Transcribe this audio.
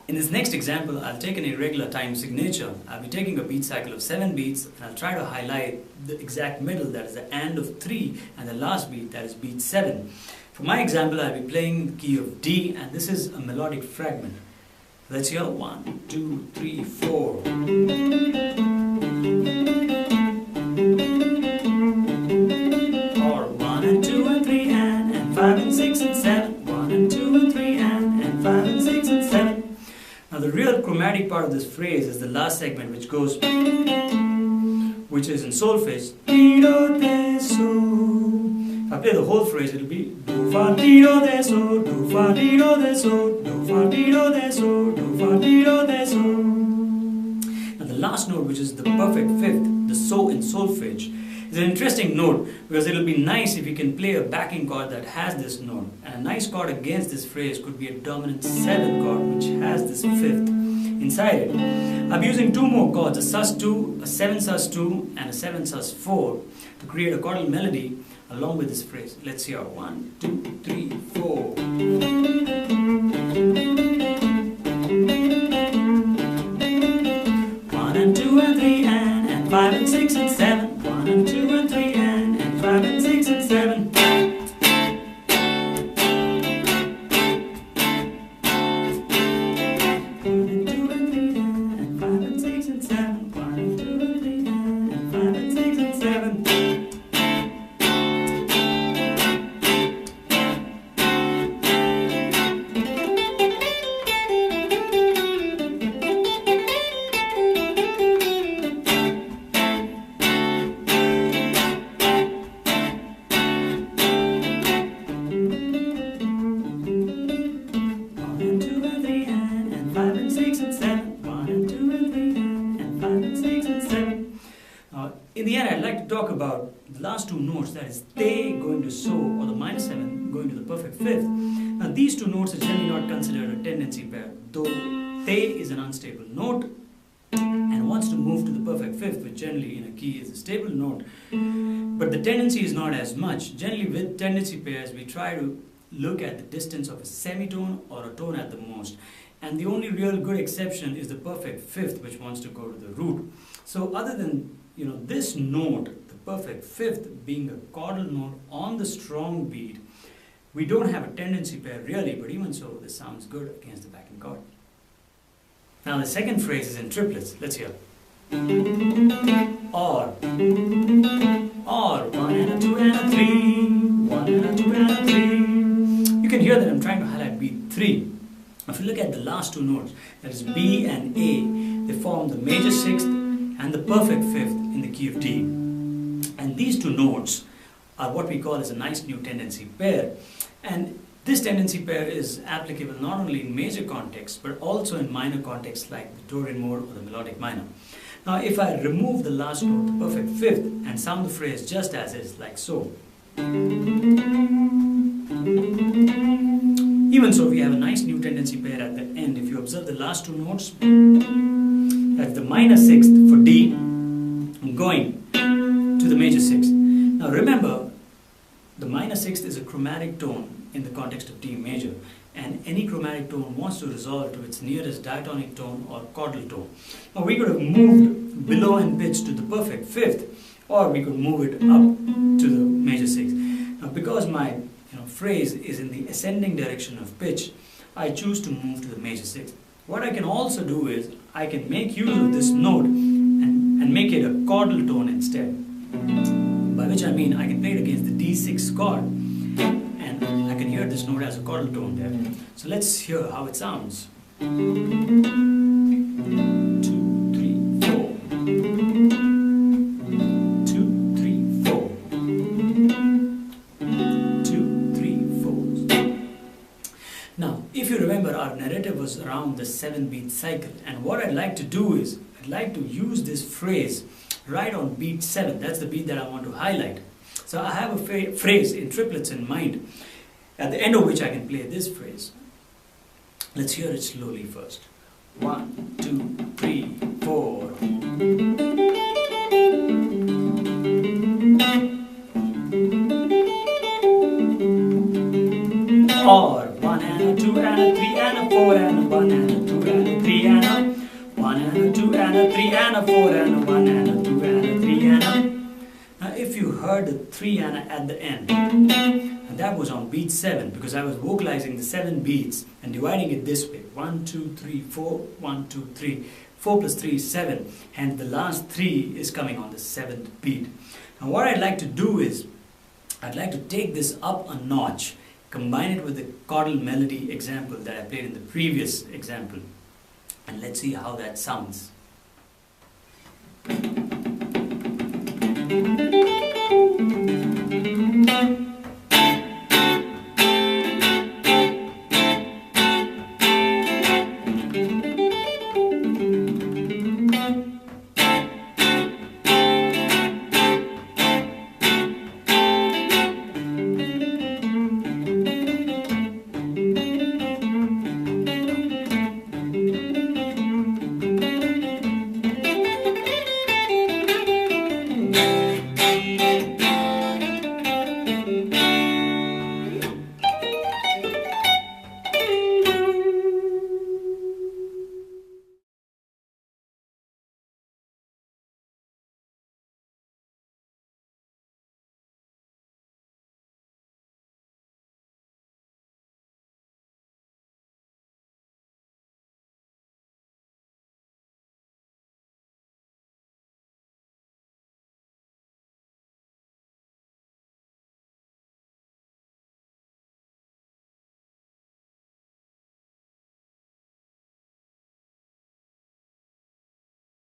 In this next example, I'll take an irregular time signature. I'll be taking a beat cycle of 7 beats, and I'll try to highlight the exact middle, that is the and of 3, and the last beat, that is beat 7. For my example, I'll be playing the key of D, and this is a melodic fragment. Let's hear 1, 2, 3, 4. Or 1 and 2 and 3 and 5 and 6 and 7. 1 and 2 and 3 and 5 and 6 and 7. Now the real chromatic part of this phrase is the last segment, which goes, which is in solfege. Do, de, so. If I play the whole phrase, it'll be do, fa, di, do, de, so, do, fa, di, do, de, so, do, fa, di, do, de, so, do, fa, di, do, de, so. Now the last note, which is the perfect fifth, the so in solfege, is an interesting note because it'll be nice if you can play a backing chord that has this note. And a nice chord against this phrase could be a dominant 7 chord which has this fifth inside it. I'm using two more chords, a sus2, a 7 sus2 and a 7 sus4 to create a chordal melody along with this phrase. Let's hear 1, 2, 3, 4. 1 and 2 and 3 and 5 and 6 and 7. 1 and 2 and 3 and 5 and 6 and 7. 1 and 2 and 3 and 5 and 6 and 7. 1 and 2 and 3 and 5 and 6 and 7. In the end, I'd like to talk about the last two notes, that is they going to so, or the minor 7 going to the perfect fifth. Now these two notes are generally not considered a tendency pair, though they is an unstable note and wants to move to the perfect fifth, which generally in a key is a stable note. But the tendency is not as much. Generally with tendency pairs, we try to look at the distance of a semitone or a tone at the most. And the only real good exception is the perfect fifth, which wants to go to the root. So other than this note, the perfect fifth, being a chordal note on the strong beat, we don't have a tendency pair really, but even so, this sounds good against the backing chord. Now the second phrase is in triplets. Let's hear. Or 1 and a 2 and a 3, 1 and a 2 and a 3. You can hear that I'm trying to highlight beat 3. If you look at the last two notes, that is B and A, they form the major sixth and the perfect fifth in the key of D. And these two notes are what we call as a nice new tendency pair. And this tendency pair is applicable not only in major contexts, but also in minor contexts like the Dorian mode or the melodic minor. Now if I remove the last note, the perfect fifth, and sound the phrase just as is, like so. Even so, we have a nice new tendency pair at the end. If you observe the last two notes, that's the minor sixth for D going to the major sixth. Now remember, the minor sixth is a chromatic tone in the context of D major, and any chromatic tone wants to resolve to its nearest diatonic tone or chordal tone. Now we could have moved below in pitch to the perfect fifth, or we could move it up to the major sixth. Now because my phrase is in the ascending direction of pitch, I choose to move to the major sixth. What I can also do is, I can make use of this note and make it a chordal tone instead. By which I mean, I can play it against the D6 chord, and I can hear this note as a chordal tone there. So let's hear how it sounds. 2, 3, 4. 2, 3, 4. 2, 3, 4. Now, if you remember, our narrative was around the 7-beat cycle, and what I'd like to do is, I'd like to use this phrase right on beat 7. That's the beat that I want to highlight. So I have a phrase in triplets in mind, at the end of which I can play this phrase. Let's hear it slowly first. 1, 2, 3, 4. Or 1 and a 2 and a 3 and a 4 and a 1 and a 2 and a 3 and a 4 and a 1 and a 2 and a 3 and a... Now if you heard the 3 and a at the end, and that was on beat 7 because I was vocalizing the 7 beats and dividing it this way: 1, 2, 3, 4, 1, 2, 3. 4 plus 3 is 7, and the last 3 is coming on the 7th beat. Now what I'd like to do is, I'd like to take this up a notch, combine it with the chordal melody example that I played in the previous example, and let's see how that sounds.